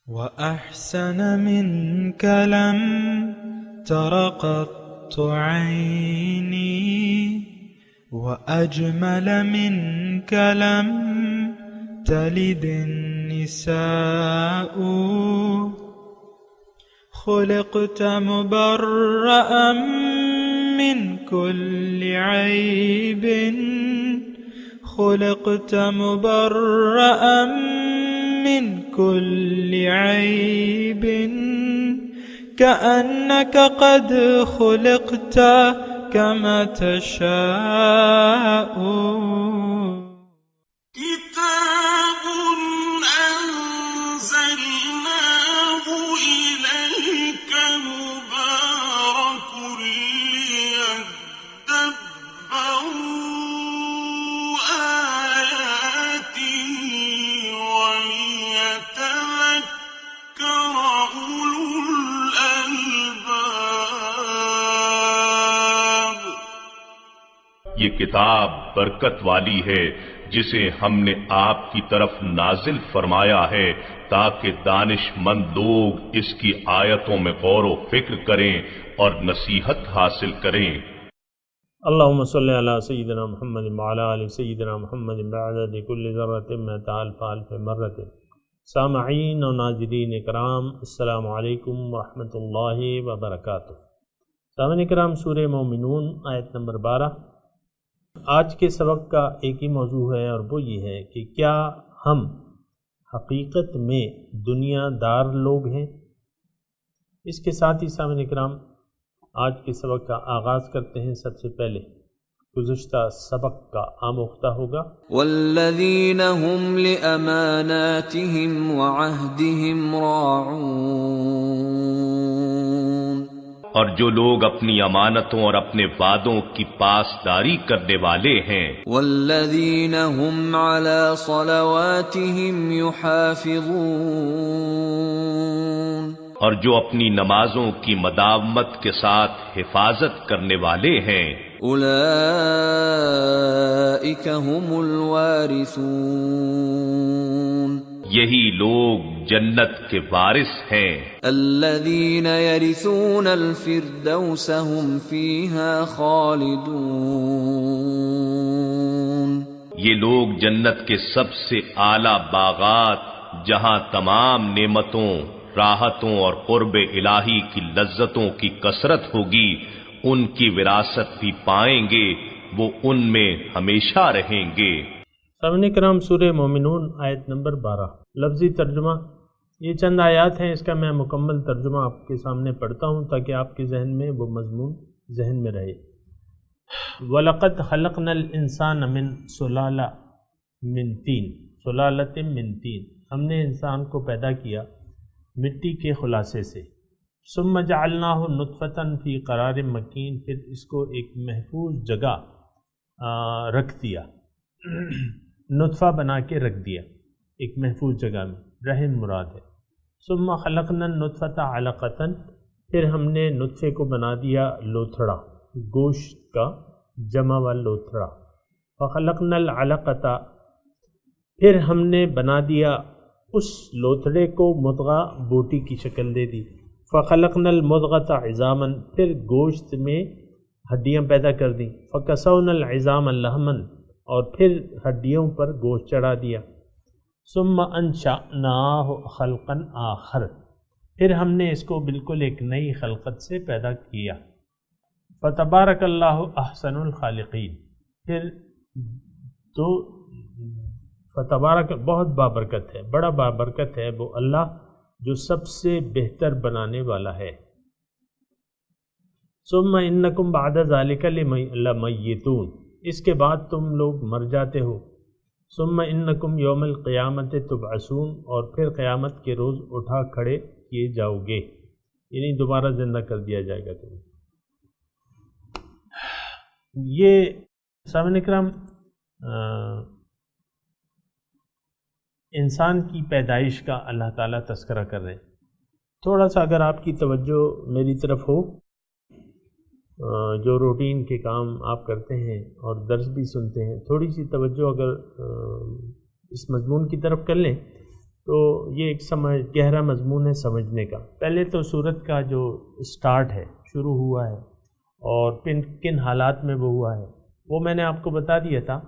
وأحسن منك لم تر قط عيني وأجمل منك لم تلد النساء خلقت مبرأ من كل عيب خلقت مبرأ من كل عيب كأنك قد خلقت كما تشاء كتاب أنزلناه إليك مبارك ليدبروا آياته وليتذكر أولو الألباب. یہ کتاب برکت والی ہے جسے ہم نے آپ کی طرف نازل فرمایا ہے تاکہ دانش مند لوگ اس کی آیتوں میں غور و فکر کریں اور نصیحت حاصل کریں. اللہم صلی علی سیدنا محمد وعلی آل سیدنا محمد بعدد کل ذرۃ مئۃ الف الف مرۃ. سامعین و ناظرین اکرام، السلام علیکم ورحمۃ اللہ وبرکاتہ. سامعین اکرام، سورہ مومنون آیت نمبر 12. آج کے سبق کا ایک ہی موضوع ہے اور وہ یہ ہے کہ کیا ہم حقیقت میں دنیا دار لوگ ہیں؟ اس کے ساتھ ہی سامعین اکرام آج کے سبق کا آغاز کرتے ہیں. سب سے پہلے گزشتہ سبق کا آموختہ ہوگا والذین هم لأماناتهم وعهدهم راعون، اور جو لوگ اپنی امانتوں اور اپنے وعدوں کی پاسداری کرنے والے ہیں. والذین هم علی صلواتهم یحافظون، اور جو اپنی نمازوں کی مداومت کے ساتھ حفاظت کرنے والے ہیں. اولئک هم الوارثون، یہی لوگ جنت کے وارث ہیں. الذین یرثون الفردوس هم فیہا خالدون، یہ لوگ جنت کے سب سے اعلیٰ باغات جہاں تمام نعمتوں، راحتوں اور قرب الہی کی لذتوں کی کثرت ہوگی ان کی وراثت بھی پائیں گے، وہ ان میں ہمیشہ رہیں گے. سامعین کرام، سورہ مومنون آیت نمبر 12. لفظی ترجمہ، یہ چند آیات ہیں، اس کا میں مکمل ترجمہ آپ کے سامنے پڑھتا ہوں تاکہ آپ کے ذہن میں وہ مضمون ذہن میں رہے. وَلَقَدْ خَلَقْنَا الْإِنسَانَ مِنْ سُلَالَةٍ مِّن طِينٍ، ہم نے انسان کو پیدا کیا مٹی کے خلاصے سے. ثُمَّ جَعَلْنَاهُ نُطْفَةً فِي قَرَارٍ مَّكِينٍ، پھر اس کو ایک محفوظ جگہ رکھ دیا، نطفہ بنا کے رکھ دیا ایک محفوظ جگہ میں، رحم مراد ہے. ثُمَّ خَلَقْنَا النُّطْفَةَ عَلَقَةً، پھر ہم نے نطفے کو بنا دیا لوتھڑا، گوشت کا جمع و لوتھڑا. فَخَلَقْنَا الْعَلَقَةَ، پھر ہم نے بنا دیا اس لوتھڑے کو مضغہ، بوٹی کی شکل دے دی. فَخَلَقْنَا الْمُضْغَةَ عِظَامًا، پھر گوشت میں ہڈیاں پیدا کر دیں. فَكَسَوْنَا الْعِظَامَ لَحْمًا، اور پھر ہڈیوں پر گوشت چڑھا دیا. ثُمَّ أَنشَأْنَاهُ خَلْقًا آخَرَ، پھر ہم نے اس کو بالکل ایک نئی خلقت سے پیدا کیا. فَتَبَارَكَ اللَّهُ أَحْسَنُ الْخَالِقِينَ، پھر تو فتبارک بہت بابرکت ہے، بڑا بابرکت ہے وہ اللہ جو سب سے بہتر بنانے والا ہے. ثم انکم بعد ذلک لمیتون، اس کے بعد تم لوگ مر جاتے ہو. ثم انکم یوم القیامت تبعثون، اور پھر قیامت کے روز اٹھا کھڑے کیے جاؤ گے، یعنی دوبارہ زندہ کر دیا جائے گا تمہیں. یہ سامعین اکرام انسان کی پیدائش کا اللہ تعالیٰ تذکرہ کر رہے ہیں. تھوڑا سا اگر آپ کی توجہ میری طرف ہو، جو روٹین کے کام آپ کرتے ہیں اور درس بھی سنتے ہیں، تھوڑی سی توجہ اگر اس مضمون کی طرف کر لیں تو یہ ایک گہرا مضمون ہے سمجھنے کا۔ پہلے تو سورت کا جو اسٹارٹ ہے، شروع ہوا ہے اور کن حالات میں وہ ہوا ہے وہ میں نے آپ کو بتا دیا تھا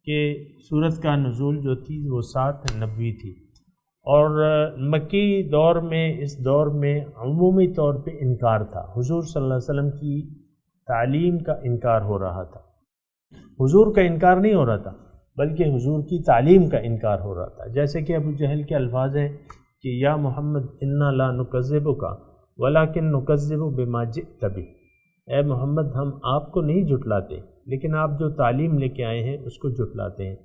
کہ سورت کا نزول جو تھی وہ 7 نبوی تھی، اور مکی دور میں اس دور میں عمومی طور پہ انکار تھا، حضور صلی اللہ علیہ وسلم کی تعلیم کا انکار ہو رہا تھا۔ حضور کا انکار نہیں ہو رہا تھا بلکہ حضور کی تعلیم کا انکار ہو رہا تھا، جیسے کہ ابو جہل کے الفاظ ہیں کہ یا محمد انا لا نکذبک ولکن نکذب بما جئت بہ، اے محمد ہم آپ کو نہیں جھٹلاتے لیکن آپ جو تعلیم لے کے آئے ہیں اس کو جھٹلاتے ہیں۔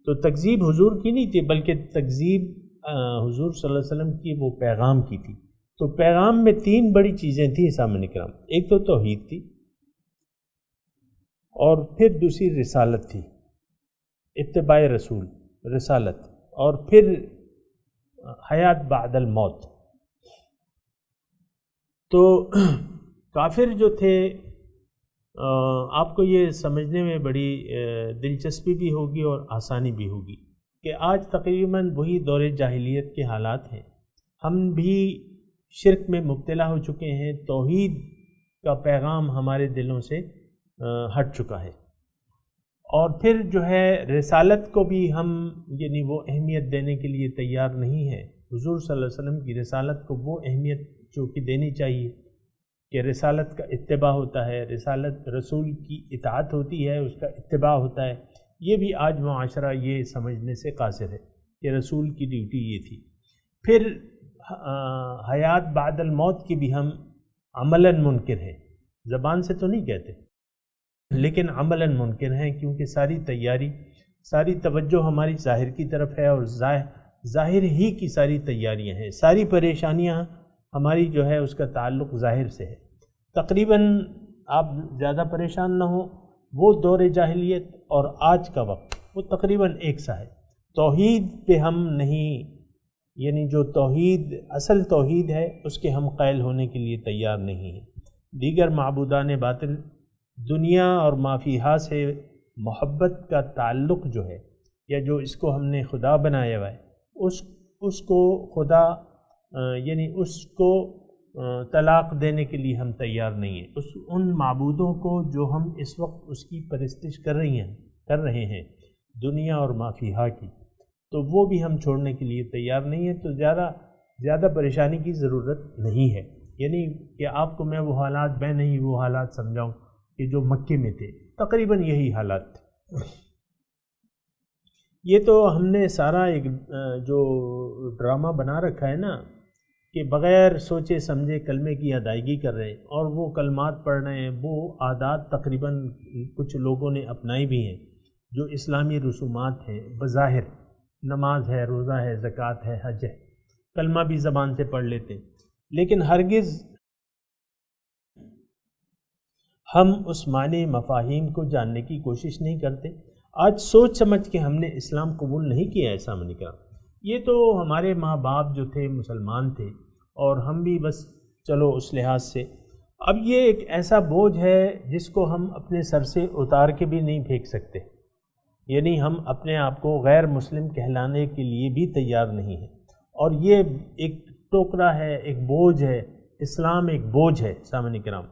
تو تکذیب حضور کی نہیں تھی بلکہ تکذیب حضور صلی اللہ علیہ وسلم کی وہ پیغام کی تھی۔ تو پیغام میں 3 بڑی چیزیں تھیں سامعین کرام، ایک تو توحید تھی، اور پھر دوسری رسالت تھی، اتباع رسول، رسالت، اور پھر حیات بعد الموت۔ تو کافر جو تھے، آپ کو یہ سمجھنے میں بڑی دلچسپی بھی ہوگی اور آسانی بھی ہوگی کہ آج تقریباً وہی دور جاہلیت کے حالات ہیں، ہم بھی شرک میں مبتلا ہو چکے ہیں، توحید کا پیغام ہمارے دلوں سے ہٹ چکا ہے، اور پھر جو ہے رسالت کو بھی ہم یعنی وہ اہمیت دینے کے لیے تیار نہیں ہے۔ حضور صلی اللہ علیہ وسلم کی رسالت کو وہ اہمیت جو کہ دینی چاہیے کہ رسالت کا اتباع ہوتا ہے، رسالت رسول کی اطاعت ہوتی ہے، اس کا اتباع ہوتا ہے، یہ بھی آج معاشرہ یہ سمجھنے سے قاصر ہے کہ رسول کی ڈیوٹی یہ تھی۔ پھر حیات بعد الموت کی بھی ہم عملاً منکر ہیں، زبان سے تو نہیں کہتے لیکن عملاً منکر ہیں، کیونکہ ساری تیاری، ساری توجہ ہماری ظاہر کی طرف ہے، اور ظاہر ہی کی ساری تیاریاں ہیں، ساری پریشانیاں ہماری جو ہے اس کا تعلق ظاہر سے ہے۔ تقریباً آپ زیادہ پریشان نہ ہوں، وہ دور جاہلیت اور آج کا وقت وہ تقریباً ایک سا ہے۔ توحید پہ ہم نہیں، یعنی جو توحید اصل توحید ہے اس کے ہم قائل ہونے کے لیے تیار نہیں ہیں۔ دیگر معبودان باطل، دنیا اور مافیہا سے محبت کا تعلق جو ہے، یا جو اس کو ہم نے خدا بنایا ہوا ہے، اس کو خدا یعنی اس کو طلاق دینے کے لیے ہم تیار نہیں ہیں۔ ان معبودوں کو جو ہم اس وقت اس کی پرستش کر رہے ہیں دنیا اور مافیہا کی، تو وہ بھی ہم چھوڑنے کے لیے تیار نہیں ہیں۔ تو زیادہ پریشانی کی ضرورت نہیں ہے، یعنی کہ آپ کو میں وہ حالات سمجھاؤں کہ جو مکے میں تھے، تقریباً یہی حالات تھے۔ یہ تو ہم نے سارا ایک جو ڈرامہ بنا رکھا ہے نا کہ بغیر سوچے سمجھے کلمے کی ادائیگی کر رہے ہیں، اور وہ کلمات پڑھ رہے ہیں، وہ عادات تقریباً کچھ لوگوں نے اپنائی بھی ہیں جو اسلامی رسومات ہیں، بظاہر نماز ہے، روزہ ہے، زکوٰۃ ہے، حج ہے، کلمہ بھی زبان سے پڑھ لیتے ہیں، لیکن ہرگز ہم اس معنی مفاہیم کو جاننے کی کوشش نہیں کرتے۔ آج سوچ سمجھ کے ہم نے اسلام قبول نہیں کیا ہے سامنے کا۔ یہ تو ہمارے ماں باپ جو تھے مسلمان تھے، اور ہم بھی بس چلو اس لحاظ سے، اب یہ ایک ایسا بوجھ ہے جس کو ہم اپنے سر سے اتار کے بھی نہیں پھینک سکتے، یعنی ہم اپنے آپ کو غیر مسلم کہلانے کے لیے بھی تیار نہیں ہیں، اور یہ ایک ٹوکرا ہے، ایک بوجھ ہے، اسلام ایک بوجھ ہے سامنے کرام۔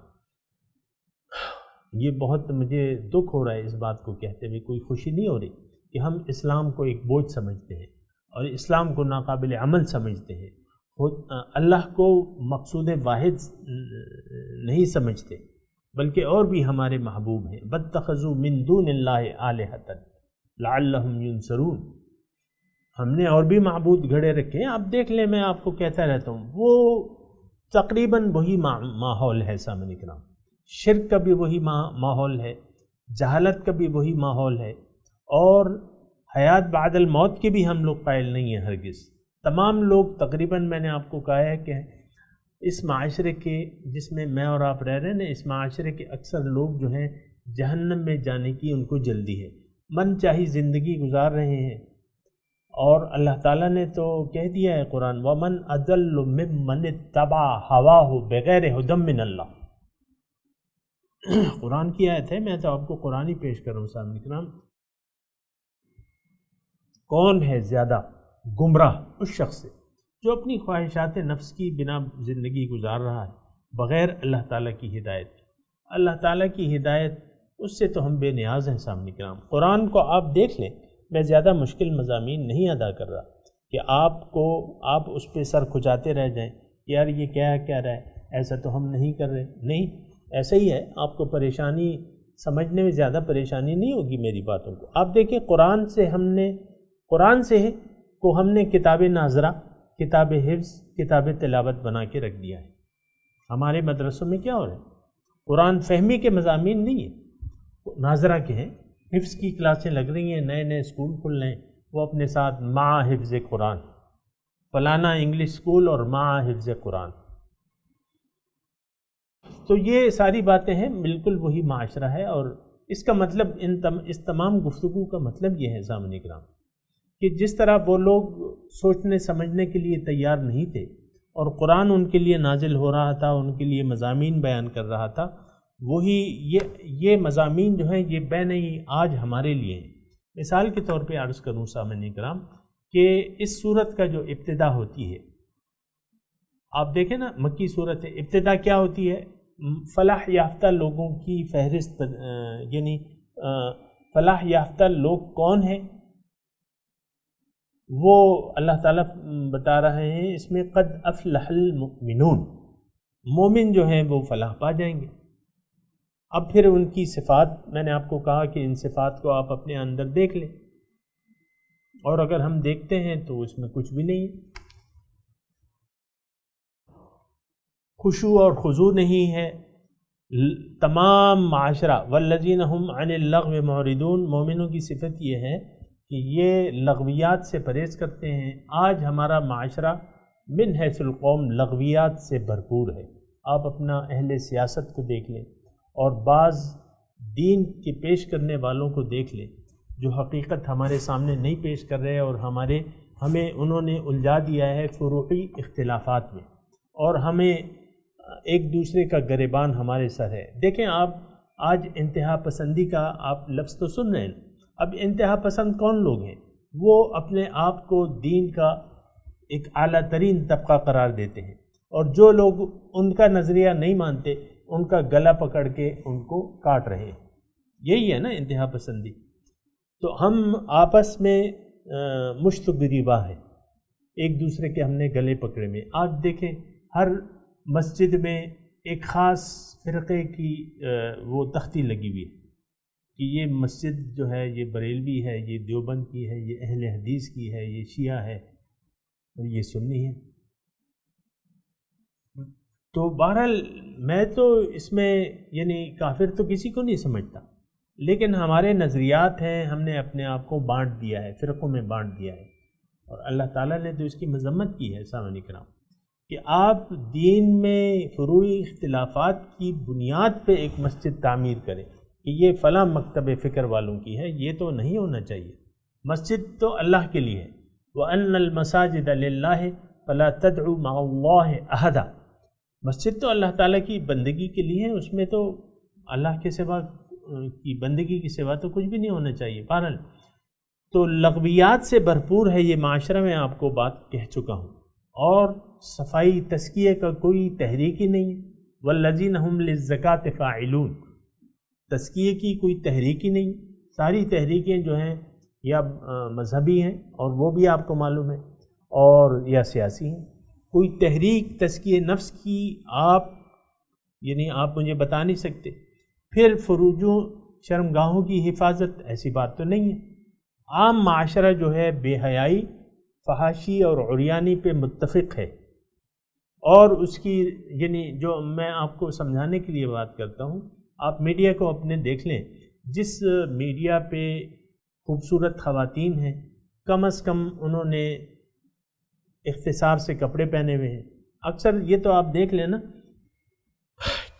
یہ بہت مجھے دکھ ہو رہا ہے اس بات کو کہتے ہوئے، کوئی خوشی نہیں ہو رہی کہ ہم اسلام کو ایک بوجھ سمجھتے ہیں اور اسلام کو ناقابل عمل سمجھتے ہیں، اللہ کو مقصود واحد نہیں سمجھتے، بلکہ اور بھی ہمارے محبوب ہیں۔ بَاتَّخَذُوا مِن دُونِ اللَّهِ آلِهَةً لَعَلَّهُمْ يُنصَرُونَ، ہم نے اور بھی معبود گھڑے رکھے ہیں، آپ دیکھ لیں، میں آپ کو کہتا رہتا ہوں، وہ تقریباً وہی ماحول ہے سامنے کرام، شرک کا بھی وہی ماحول ہے، جہالت کا بھی وہی ماحول ہے، اور حیات بعد الموت کے بھی ہم لوگ قائل نہیں ہیں ہرگز۔ تمام لوگ تقریباً، میں نے آپ کو کہا ہے کہ اس معاشرے کے جس میں میں اور آپ رہ رہے ہیں، اس معاشرے کے اکثر لوگ جو ہیں جہنم میں جانے کی ان کو جلدی ہے، من چاہی زندگی گزار رہے ہیں، اور اللہ تعالیٰ نے تو کہہ دیا ہے قرآن وَمَنْ أَضَلُّ مِمَّنِ اتَّبَعَ هَوَاهُ بِغَيْرِ هُدًى مِّنَ اللَّهِ، قرآن کی آیت ہے، میں تو آپ کو قرآن ہی پیش کر رہا ہوں سامنے کرام۔ کون ہے زیادہ گمراہ اس شخص سے جو اپنی خواہشات نفس کی بنا زندگی گزار رہا ہے بغیر اللہ تعالیٰ کی ہدایت کے۔ اللہ تعالیٰ کی ہدایت اس سے تو ہم بے نیاز ہیں سامنے کرام۔ قرآن کو آپ دیکھ لیں، میں زیادہ مشکل مضامین نہیں ادا کر رہا کہ آپ اس پہ سر کھجاتے رہ جائیں، یار یہ کیا کہہ رہا ہے، ایسا تو ہم نہیں کر رہے۔ نہیں، ایسا ہی ہے، آپ کو پریشانی سمجھنے میں زیادہ پریشانی نہیں ہوگی میری باتوں کو۔ آپ دیکھیں قرآن سے ہم نے کتاب ناظرہ، کتاب حفظ، کتاب تلاوت بنا کے رکھ دیا ہے۔ ہمارے مدرسوں میں کیا ہو رہا ہے؟ قرآن فہمی کے مضامین نہیں ہیں، ناظرہ کے ہیں، حفظ کی کلاسیں لگ رہی ہیں، نئے نئے اسکول کھل رہے ہیں، وہ اپنے ساتھ مع حفظ قرآن، فلانا انگلش اسکول اور مع حفظ قرآن۔ تو یہ ساری باتیں ہیں، بالکل وہی معاشرہ ہے، اور اس کا مطلب اس تمام گفتگو کا مطلب یہ ہے سامعین کرام کہ جس طرح وہ لوگ سوچنے سمجھنے کے لیے تیار نہیں تھے اور قرآن ان کے لیے نازل ہو رہا تھا، ان کے لیے مضامین بیان کر رہا تھا، وہی یہ مضامین جو ہیں یہ بے نئی آج ہمارے لیے ہیں۔ مثال کے طور پہ عرض کروں سامعین کرام کہ اس سورت کا جو ابتدا ہوتی ہے، آپ دیکھیں نا، مکی سورت ہے، ابتدا کیا ہوتی ہے؟ فلاح یافتہ لوگوں کی فہرست، یعنی فلاح یافتہ لوگ کون ہیں وہ اللہ تعالیٰ بتا رہے ہیں اس میں، قد افلح المؤمنون، مومن جو ہیں وہ فلاح پا جائیں گے۔ اب پھر ان کی صفات، میں نے آپ کو کہا کہ ان صفات کو آپ اپنے اندر دیکھ لیں، اور اگر ہم دیکھتے ہیں تو اس میں کچھ بھی نہیں ہے، خشوع اور خضوع نہیں ہے۔ تمام معاشرہ والذین هم عن اللغو معرضون، مومنوں کی صفت یہ ہے کہ یہ لغویات سے پرہیز کرتے ہیں۔ آج ہمارا معاشرہ من حیث القوم لغویات سے بھرپور ہے۔ آپ اپنا اہل سیاست کو دیکھ لیں اور بعض دین کے پیش کرنے والوں کو دیکھ لیں جو حقیقت ہمارے سامنے نہیں پیش کر رہے، اور ہمیں انہوں نے الجھا دیا ہے فروعی اختلافات میں، اور ہمیں ایک دوسرے کا گریبان ہمارے سر ہے۔ دیکھیں آپ آج انتہا پسندی کا آپ لفظ تو سن رہے ہیں، اب انتہا پسند کون لوگ ہیں؟ وہ اپنے آپ کو دین کا ایک اعلیٰ ترین طبقہ قرار دیتے ہیں، اور جو لوگ ان کا نظریہ نہیں مانتے ان کا گلا پکڑ کے ان کو کاٹ رہے ہیں۔ یہی ہے نا انتہا پسندی۔ تو ہم آپس میں مشت گریباں ہیں، ایک دوسرے کے ہم نے گلے پکڑے میں۔ آج دیکھیں ہر مسجد میں ایک خاص فرقے کی وہ تختی لگی ہوئی ہے کہ یہ مسجد جو ہے یہ بریلوی ہے، یہ دیوبند کی ہے، یہ اہل حدیث کی ہے، یہ شیعہ ہے اور یہ سنی ہے۔ تو بہرحال میں تو اس میں یعنی کافر تو کسی کو نہیں سمجھتا، لیکن ہمارے نظریات ہیں، ہم نے اپنے آپ کو بانٹ دیا ہے، فرقوں میں بانٹ دیا ہے، اور اللہ تعالیٰ نے تو اس کی مذمت کی ہے سامعین کرام کہ آپ دین میں فروعی اختلافات کی بنیاد پہ ایک مسجد تعمیر کریں کہ یہ فلاں مکتب فکر والوں کی ہے، یہ تو نہیں ہونا چاہیے۔ مسجد تو اللہ کے لیے ہے، وَأَنَّ الْمَسَاجِدَ لِلَّهِ فَلَا تَدْعُوا مَعَ اللَّهِ أَحَدًا، مسجد تو اللہ تعالیٰ کی بندگی کے لیے ہے، اس میں تو اللہ کے سوا کی بندگی کی سوا تو کچھ بھی نہیں ہونا چاہیے۔ بہرحال تو لغویات سے بھرپور ہے یہ معاشرہ، میں آپ کو بات کہہ چکا ہوں، اور صفائی تزکیے کا کوئی تحریک ہی نہیں ہے۔ والذین هم للزکاۃ فاعلون، تزکیے کی کوئی تحریک ہی نہیں، ساری تحریکیں جو ہیں یا مذہبی ہیں اور وہ بھی آپ کو معلوم ہے، اور یا سیاسی ہیں۔ کوئی تحریک تزکیے نفس کی آپ مجھے بتا نہیں سکتے۔ پھر فروجوں شرمگاہوں کی حفاظت، ایسی بات تو نہیں ہے۔ عام معاشرہ جو ہے بے حیائی، فحاشی اور عریانی پہ متفق ہے، اور اس کی جو میں آپ کو سمجھانے کے لیے بات کرتا ہوں، آپ میڈیا کو اپنے دیکھ لیں، جس میڈیا پہ خوبصورت خواتین ہیں کم از کم انہوں نے اختصار سے کپڑے پہنے ہوئے ہیں۔ اکثر یہ تو آپ دیکھ لیں نا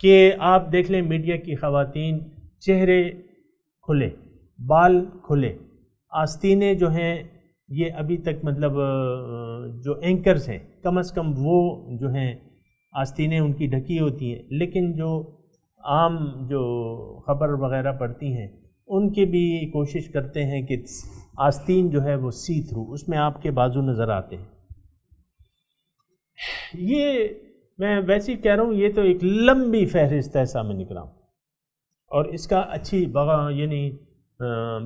کہ آپ دیکھ لیں میڈیا کی خواتین چہرے کھلے، بال کھلے، آستینیں جو ہیں یہ ابھی تک مطلب جو اینکرز ہیں کم از کم وہ جو ہیں آستینیں ان کی ڈھکی ہوتی ہیں، لیکن جو عام جو خبر وغیرہ پڑھتی ہیں ان کے بھی کوشش کرتے ہیں کہ آستین جو ہے وہ سی تھرو، اس میں آپ کے بازو نظر آتے ہیں. یہ میں ویسے ہی کہہ رہا ہوں، یہ تو ایک لمبی فہرست ہے سامنے کرام، اور اس کا اچھی یعنی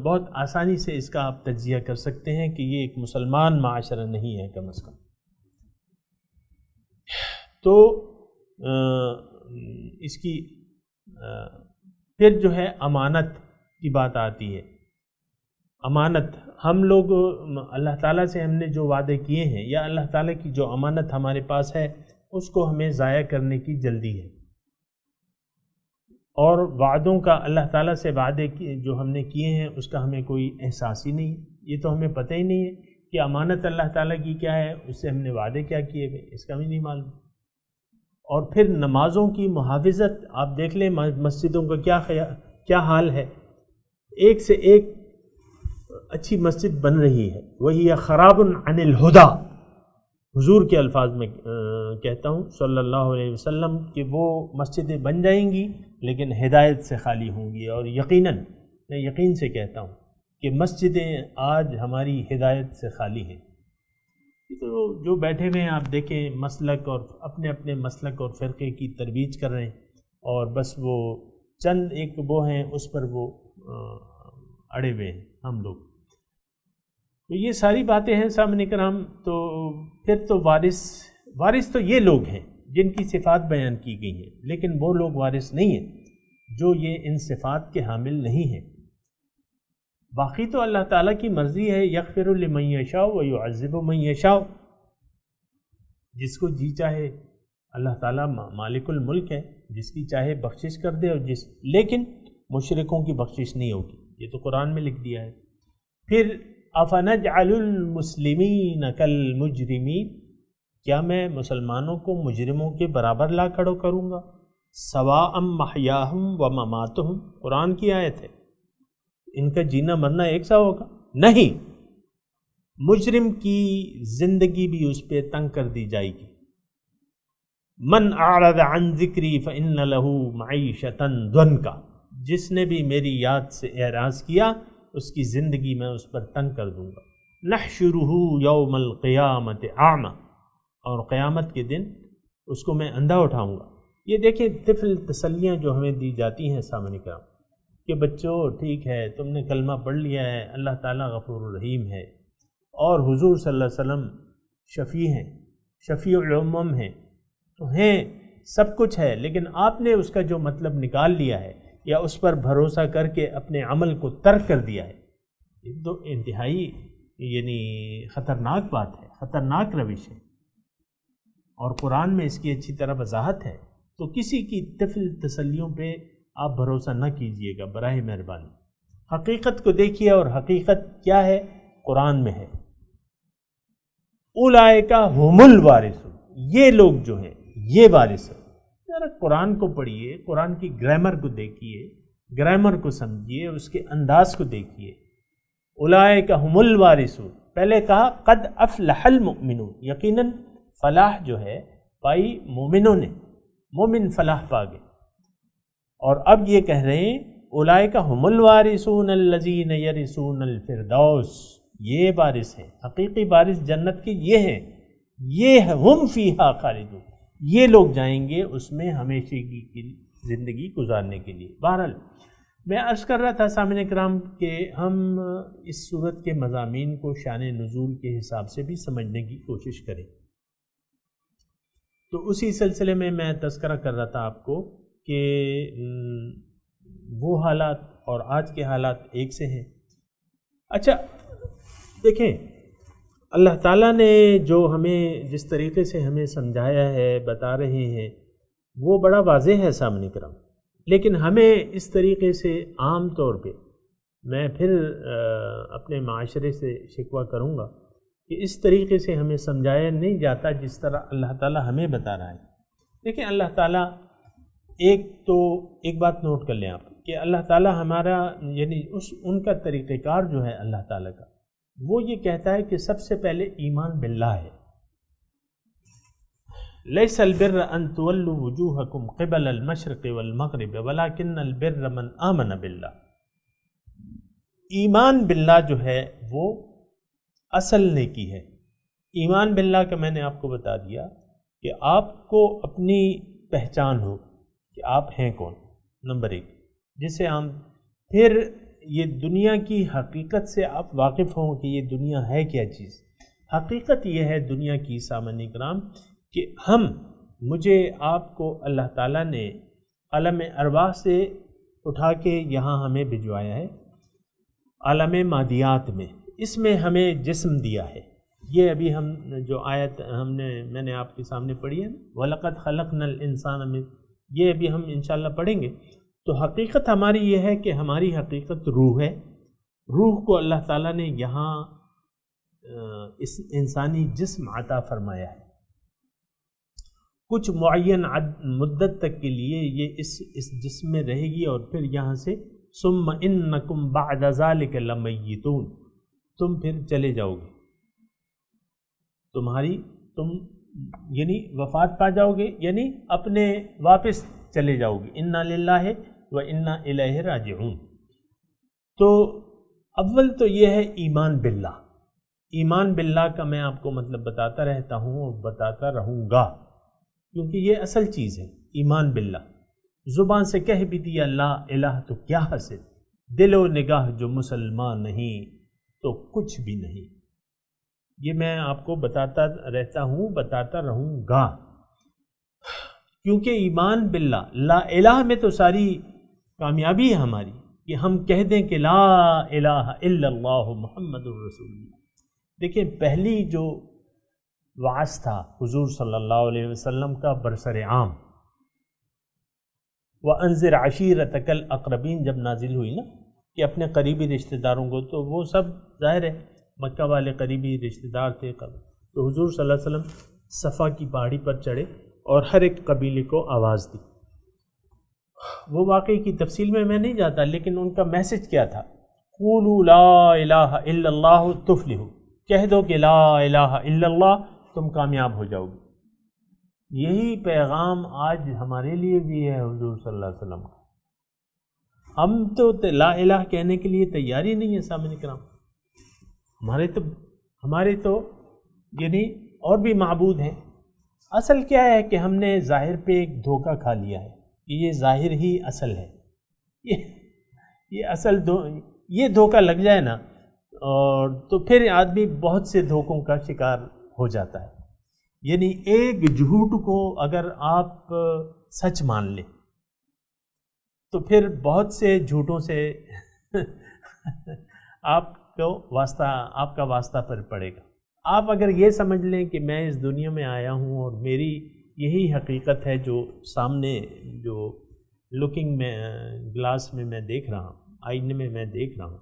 بہت آسانی سے اس کا آپ تجزیہ کر سکتے ہیں کہ یہ ایک مسلمان معاشرہ نہیں ہے کم از کم. تو اس کی پھر جو ہے امانت کی بات آتی ہے. امانت، ہم لوگ اللہ تعالیٰ سے ہم نے جو وعدے کیے ہیں یا اللہ تعالیٰ کی جو امانت ہمارے پاس ہے اس کو ہمیں ضائع کرنے کی جلدی ہے، اور وعدوں کا، اللہ تعالیٰ سے وعدے جو ہم نے کیے ہیں اس کا ہمیں کوئی احساس ہی نہیں. یہ تو ہمیں پتہ ہی نہیں ہے کہ امانت اللہ تعالیٰ کی کیا ہے، اس سے ہم نے وعدے کیا کیے ہوئے، اس کا بھی نہیں معلوم. اور پھر نمازوں کی محافظت، آپ دیکھ لیں مسجدوں کا کیا حال ہے. ایک سے ایک اچھی مسجد بن رہی ہے، وہی خراب عن الہدا، حضور کے الفاظ میں کہتا ہوں صلی اللہ علیہ وسلم کہ وہ مسجدیں بن جائیں گی لیکن ہدایت سے خالی ہوں گی. اور یقیناً میں یقین سے کہتا ہوں کہ مسجدیں آج ہماری ہدایت سے خالی ہیں. تو جو بیٹھے ہوئے ہیں آپ دیکھیں مسلک اور اپنے مسلک اور فرقے کی ترویج کر رہے ہیں، اور بس وہ چند ایک وہ ہیں اس پر وہ اڑے ہوئے ہیں ہم لوگ. تو یہ ساری باتیں ہیں سامنے کرام. تو پھر تو وارث تو یہ لوگ ہیں جن کی صفات بیان کی گئی ہیں، لیکن وہ لوگ وارث نہیں ہیں جو یہ ان صفات کے حامل نہیں ہیں. باقی تو اللہ تعالیٰ کی مرضی ہے، یغفر لمن یشاء و یعذب من یشاء، جس کو جی چاہے. اللہ تعالیٰ مالک الملک ہے، جس کی چاہے بخشش کر دے، اور لیکن مشرکوں کی بخشش نہیں ہوگی. یہ تو قرآن میں لکھ دیا ہے. پھر افنجعل المسلمین کالمجرمین، کیا میں مسلمانوں کو مجرموں کے برابر لا کھڑا کروں گا؟ سواء محیاہم و مماتہم، قرآن کی آیت ہے. ان کا جینا مرنا ایک سا ہوگا؟ نہیں، مجرم کی زندگی بھی اس پہ تنگ کر دی جائے گی. من اعرض عن ذکری فإن له معیشۃ ضنکا، جس نے بھی میری یاد سے اعراض کیا اس کی زندگی میں اس پر تنگ کر دوں گا. نحشرہ یوم القیامت اعمی، اور قیامت کے دن اس کو میں اندھا اٹھاؤں گا. یہ دیکھیں طفل تسلیاں جو ہمیں دی جاتی ہیں سامنے کرام کہ بچوں ٹھیک ہے تم نے کلمہ پڑھ لیا ہے، اللہ تعالیٰ غفور الرحیم ہے، اور حضور صلی اللہ علیہ وسلم شفیع ہیں، شفیع الامم ہیں، تو ہیں سب کچھ ہے، لیکن آپ نے اس کا جو مطلب نکال لیا ہے یا اس پر بھروسہ کر کے اپنے عمل کو ترک کر دیا ہے. یہ تو انتہائی یعنی خطرناک بات ہے، خطرناک روش ہے، اور قرآن میں اس کی اچھی طرح وضاحت ہے. تو کسی کی طفل تسلیوں پہ آپ بھروسہ نہ کیجئے گا براہ مہربانی. حقیقت کو دیکھیے، اور حقیقت کیا ہے قرآن میں ہے. اولئک ھم الوارثون، یہ لوگ جو ہیں یہ وارث ہیں. ذرا قرآن کو پڑھیے، قرآن کی گرامر کو دیکھیے، گرامر کو سمجھیے، اس کے انداز کو دیکھیے. اولئک ھم الوارثون، پہلے کہا قد افلح المؤمنون، یقیناً فلاح جو ہے پائی مومنوں نے، مومن فلاح پا گئے. اور اب یہ کہہ رہے ہیں اولئک ھم الوارثون الذین یرثون الفردوس، یہ وارث ہیں، حقیقی وارث جنت کے یہ ہیں، یہ ہم فیہا خالدون، یہ لوگ جائیں گے اس میں ہمیشہ کی زندگی گزارنے کے لیے. بہرحال میں عرض کر رہا تھا سامعین کرام کہ ہم اس صورت کے مضامین کو شان نزول کے حساب سے بھی سمجھنے کی کوشش کریں. تو اسی سلسلے میں تذکرہ کر رہا تھا آپ کو کہ وہ حالات اور آج کے حالات ایک سے ہیں. اچھا دیکھیں، اللہ تعالیٰ نے جو ہمیں جس طریقے سے ہمیں سمجھایا ہے، بتا رہے ہیں، وہ بڑا واضح ہے سامنے کرام، لیکن ہمیں اس طریقے سے عام طور پہ، میں پھر اپنے معاشرے سے شکوہ کروں گا کہ اس طریقے سے ہمیں سمجھایا نہیں جاتا جس طرح اللہ تعالیٰ ہمیں بتا رہا ہے. دیکھیں اللہ تعالیٰ ایک بات نوٹ کر لیں آپ کہ اللہ تعالیٰ ہمارا یعنی ان کا طریقہ کار جو ہے اللہ تعالیٰ کا، وہ یہ کہتا ہے کہ سب سے پہلے ایمان باللہ ہے. لیس البر ان تولوا وجوہکم قبل المشرق والمغرب ولکن البر من آمن باللہ. ایمان باللہ جو ہے وہ اصل نیکی ہے۔ ایمان باللہ کا میں نے آپ کو بتا دیا کہ آپ کو اپنی پہچان ہو کہ آپ ہیں کون، نمبر 1، جس سے ہم پھر یہ دنیا کی حقیقت سے آپ واقف ہوں کہ یہ دنیا ہے کیا چیز۔ حقیقت یہ ہے دنیا کی سامعین کرام کہ مجھے آپ کو اللہ تعالیٰ نے عالم ارواح سے اٹھا کے یہاں ہمیں بھجوایا ہے عالم مادیات میں، اس میں ہمیں جسم دیا ہے۔ یہ ابھی ہم جو آیت میں نے آپ کے سامنے پڑھی ہے وَلَقَدْ خَلَقْنَا الْإِنسَانَ مِنْ، یہ ابھی ہم انشاءاللہ پڑھیں گے۔ تو حقیقت ہماری یہ ہے کہ ہماری حقیقت روح ہے، روح کو اللہ تعالیٰ نے یہاں اس انسانی جسم عطا فرمایا ہے، کچھ معین مدت تک کے لیے یہ اس جسم میں رہے گی، اور پھر یہاں سے ثُمَّ إِنَّكُمْ بَعْدَ ذَلِكَ لَمَيِّتُونَ، تم پھر چلے جاؤ گے، تم یعنی وفات پا جاؤ گے، یعنی اپنے واپس چلے جاؤ گے، اِنَّا لِلَّهِ وَإِنَّا إِلَيْهِ راجعون۔ تو اول تو یہ ہے ایمان باللہ۔ ایمان باللہ کا میں آپ کو مطلب بتاتا رہتا ہوں اور بتاتا رہوں گا، کیونکہ یہ اصل چیز ہے ایمان باللہ۔ زبان سے کہہ بھی دیا لا الہ تو کیا حاصل، دل و نگاہ جو مسلمان نہیں تو کچھ بھی نہیں۔ یہ میں آپ کو بتاتا رہتا ہوں، بتاتا رہوں گا، کیونکہ ایمان باللہ لا الہ میں تو ساری کامیابی ہے ہماری، کہ ہم کہہ دیں کہ لا الہ الا اللہ محمد الرسول اللہ۔ دیکھیں پہلی جو وعظ تھا حضور صلی اللہ علیہ وسلم کا برسر عام، وَأَنذِرْ عَشِيرَتَكَ الْأَقْرَبِينَ جب نازل ہوئی نا، کہ اپنے قریبی رشتہ داروں کو، تو وہ سب ظاہر ہے مکہ والے قریبی رشتہ دار تھے قبل، تو حضور صلی اللہ علیہ وسلم صفا کی پہاڑی پر چڑھے اور ہر ایک قبیلے کو آواز دی۔ وہ واقعی کی تفصیل میں نہیں جاتا، لیکن ان کا میسج کیا تھا؟ قولوا لا الہ الا اللہ تفلحوا، کہہ دو کہ لا الہ الا اللہ، تم کامیاب ہو جاؤ گے۔ یہی پیغام آج ہمارے لیے بھی ہے حضور صلی اللہ علیہ وسلم کا۔ ہم تو لا الہ کہنے کے لیے تیار ہی نہیں ہے سامعین کرام۔ ہمارے تو یعنی اور بھی معبود ہیں۔ اصل کیا ہے کہ ہم نے ظاہر پہ ایک دھوکہ کھا لیا ہے کہ یہ ظاہر ہی اصل ہے۔ یہ دھوکہ لگ جائے نا، اور تو پھر آدمی بہت سے دھوکوں کا شکار ہو جاتا ہے۔ یعنی ایک جھوٹ کو اگر آپ سچ مان لیں تو پھر بہت سے جھوٹوں سے آپ کا واسطہ پر پڑے گا۔ آپ اگر یہ سمجھ لیں کہ میں اس دنیا میں آیا ہوں اور میری یہی حقیقت ہے جو سامنے جو لوکنگ میں گلاس میں میں دیکھ رہا ہوں، آئینے میں میں دیکھ رہا ہوں،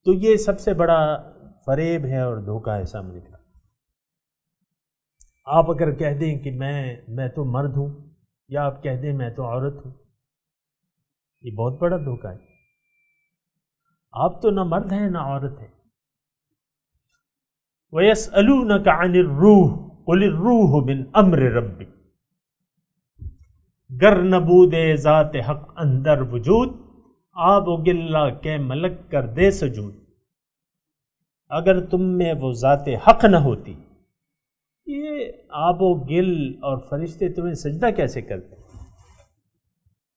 تو یہ سب سے بڑا فریب ہے اور دھوکہ ہے سامنے کا۔ آپ اگر کہہ دیں کہ میں تو مرد ہوں، یا آپ کہہ دیں میں تو عورت ہوں، یہ بہت بڑا دھوکہ ہے۔ آپ تو نہ مرد ہیں نہ عورت ہیں۔ وَيَسْأَلُونَكَ عَنِ الرُّوحِ قُلِ الرُّوحُ مِنْ أَمْرِ رَبِّ، گر نبود ذات حق اندر وجود، آب و گلہ کے ملک کر دے سجود۔ اگر تم میں وہ ذات حق نہ ہوتی، یہ آب و گل اور فرشتے تمہیں سجدہ کیسے کرتے؟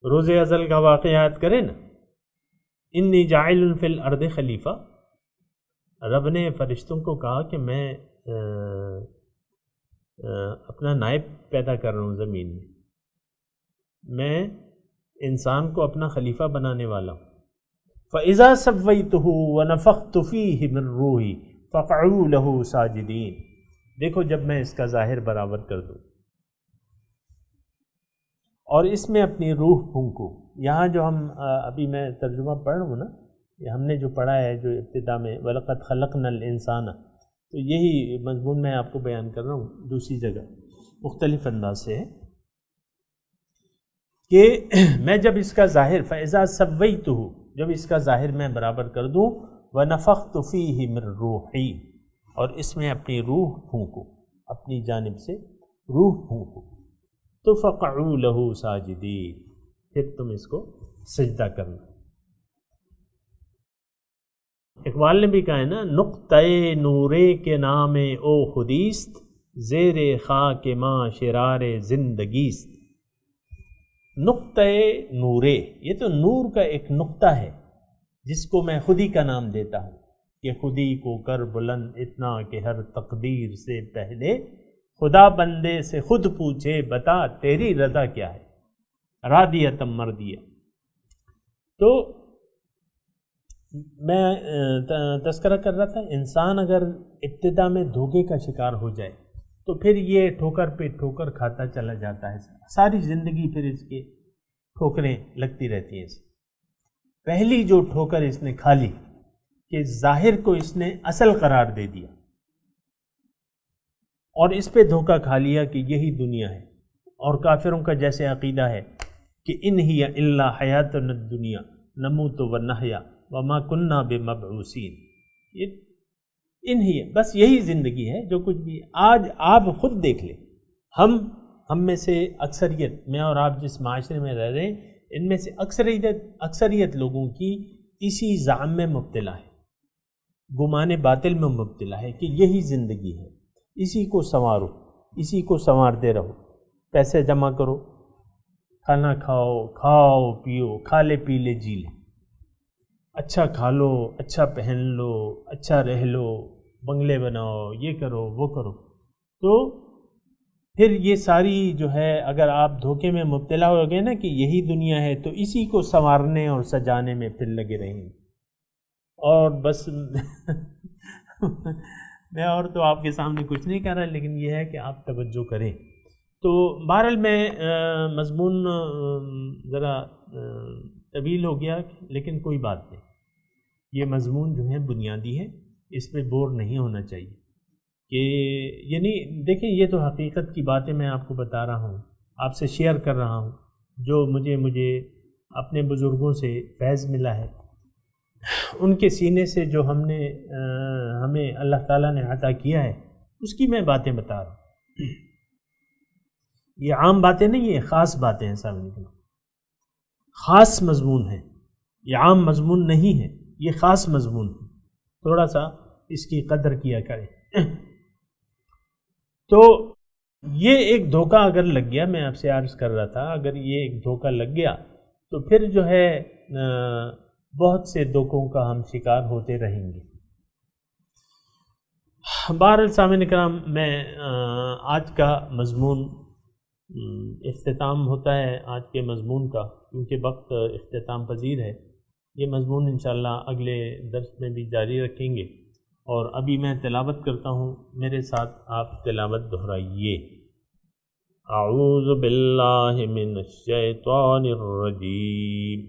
روز ازل کا واقعات کریں نا، انی جاعل فی الارض خلیفہ، رب نے فرشتوں کو کہا کہ میں اپنا نائب پیدا کر رہا ہوں زمین میں انسان کو اپنا خلیفہ بنانے والا ہوں۔ فَإِذَا سَوَّيْتُهُ وَنَفَخْتُ فِيهِ مِن رُّوحِي فَقَعُوا لَهُ سَاجِدِينَ۔ دیکھو جب میں اس کا ظاہر برابر کر دوں اور اس میں اپنی روح پھونکوں، یہاں جو ہم ابھی میں ترجمہ پڑھ رہا ہوں نا، یہ ہم نے جو پڑھا ہے جو ابتدا میں وَلَقَدْ خَلَقْنَا الْإِنسَانَ، تو یہی مضمون میں آپ کو بیان کر رہا ہوں دوسری جگہ مختلف انداز سے ہے کہ میں جب اس کا ظاہر فَإِذَا سَوَّيْتُهُ، جب اس کا ظاہر میں برابر کر دوں، وَنَفَخْتُ فِيهِ مِن رُّوحِي، اور اس میں اپنی روح پھونکو، اپنی جانب سے روح پھونکو، تو فَقَعُوا لَهُ سَاجِدِينَ، پھر تم اس کو سجدہ کرنا۔ اقبال نے بھی کہا ہے نا، نقطۂ نورے کے نام او خودیست، زیر خاک ماں شرار زندگیست۔ نقطۂ نورے، یہ تو نور کا ایک نقطہ ہے جس کو میں خودی کا نام دیتا ہوں کہ خودی کو کر بلند اتنا کہ ہر تقدیر سے پہلے خدا بندے سے خود پوچھے بتا تیری رضا کیا ہے، رادیتم مردیہ۔ تو میں تذکرہ کر رہا تھا، انسان اگر ابتدا میں دھوکے کا شکار ہو جائے تو پھر یہ ٹھوکر پہ ٹھوکر کھاتا چلا جاتا ہے، ساری زندگی پھر اس کے ٹھوکریں لگتی رہتی ہیں۔ پہلی جو ٹھوکر اس نے کھا لی کہ ظاہر کو اس نے اصل قرار دے دیا اور اس پہ دھوکہ کھا لیا کہ یہی دنیا ہے، اور کافروں کا جیسے عقیدہ ہے کہ ان ہی الا حیاتنا الدنیا نموت و نحیا وما کننا بمبعوثین، یہ ان ہی ہے، بس یہی زندگی ہے جو کچھ بھی۔ آج آپ خود دیکھ لیں، ہم میں سے اکثریت، میں اور آپ جس معاشرے میں رہ رہے ہیں، ان میں سے اکثریت لوگوں کی اسی زعم میں مبتلا ہے، گمان باطل میں مبتلا ہے کہ یہی زندگی ہے، اسی کو سنوارو، اسی کو سنوارتے رہو، پیسے جمع کرو، کھانا کھاؤ پیو، کھا لے پی لے جی لے، اچھا کھا لو، اچھا پہن لو، اچھا رہ لو، بنگلے بناؤ، یہ کرو وہ کرو۔ تو پھر یہ ساری جو ہے، اگر آپ دھوکے میں مبتلا ہو گئے نا کہ یہی دنیا ہے، تو اسی کو سنوارنے اور سجانے میں پھر لگے رہیں گے، اور بس میں اور تو آپ کے سامنے کچھ نہیں کہہ رہا، لیکن یہ ہے کہ آپ توجہ کریں۔ تو بہرحال میں مضمون ذرا طویل ہو گیا، لیکن کوئی بات نہیں، یہ مضمون جو ہے بنیادی ہے، اس پہ بور نہیں ہونا چاہیے کہ یعنی دیکھیں، یہ تو حقیقت کی باتیں میں آپ کو بتا رہا ہوں، آپ سے شیئر کر رہا ہوں، جو مجھے اپنے بزرگوں سے فیض ملا ہے، ان کے سینے سے جو ہمیں اللہ تعالیٰ نے عطا کیا ہے، اس کی میں باتیں بتا رہا ہوں۔ یہ عام باتیں نہیں، یہ خاص باتیں ہیں سامنے کی، خاص مضمون ہے، یہ عام مضمون نہیں ہے، یہ خاص مضمون ہے، تھوڑا سا اس کی قدر کیا کریں۔ تو یہ ایک دھوکہ اگر لگ گیا، میں آپ سے عرض کر رہا تھا، اگر یہ ایک دھوکہ لگ گیا تو پھر جو ہے بہت سے دھوکوں کا ہم شکار ہوتے رہیں گے۔ بہرحال سامعین کرام، میں آج کا مضمون اختتام ہوتا ہے آج کے مضمون کا، کیونکہ وقت اختتام پذیر ہے۔ یہ مضمون انشاءاللہ اگلے درس میں بھی جاری رکھیں گے، اور ابھی میں تلاوت کرتا ہوں، میرے ساتھ آپ تلاوت دہرائیے۔ اعوذ باللہ من الشیطان الرجیم،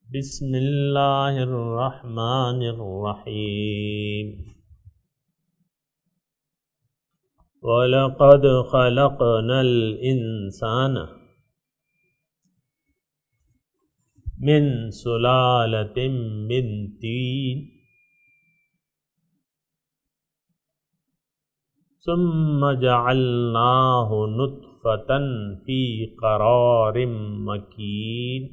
بسم اللہ الرحمن الرحیم، وَلَقَدْ خَلَقْنَا الْإِنسَانَ مِنْ سُلَالَةٍ مِّن طِينٍ ثُمَّ جَعَلْنَاهُ نُطْفَةً فِي قَرَارٍ مَّكِينٍ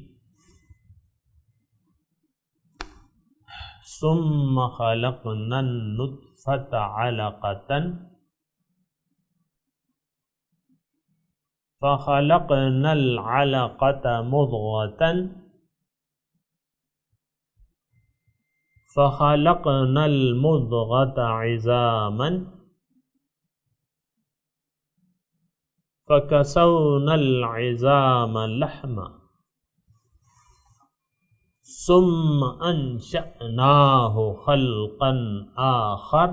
ثُمَّ خَلَقْنَا النُّطْفَةَ عَلَقَةً فخلقنا العلقة مضغة فخلقنا المضغة عظاما فكسونا العظام لحما ثم أنشأناه خلقا آخر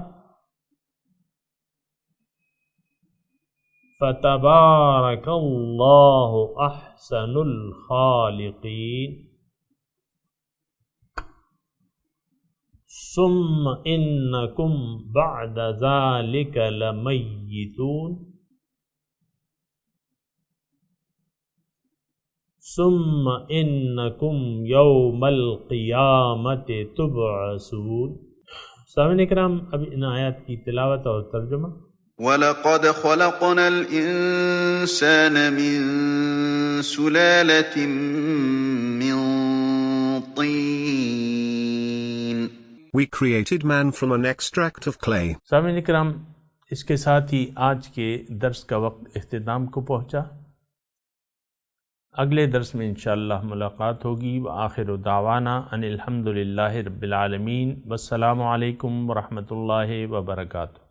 فتبارك الله أحسن الخالقين ثم إنكم بعد ذلك لميتون ثم إنكم يوم القيامة تبعثون۔ سامعین کرام، اب ان آیات کی تلاوت اور ترجمہ۔ وَلَقَدْ خَلَقْنَا الْإِنسَانَ مِنْ سُلَالَةٍ مِّن الطين. We created man from an extract of clay. سامعین اکرام، اس کے ساتھ ہی آج کے درس کا وقت اختتام کو پہنچا۔ اگلے درس میں انشاءاللہ ملاقات ہوگی۔ وآخر دعوانا ان الحمد للہ رب العالمین، والسلام علیکم ورحمۃ اللہ وبرکاتہ۔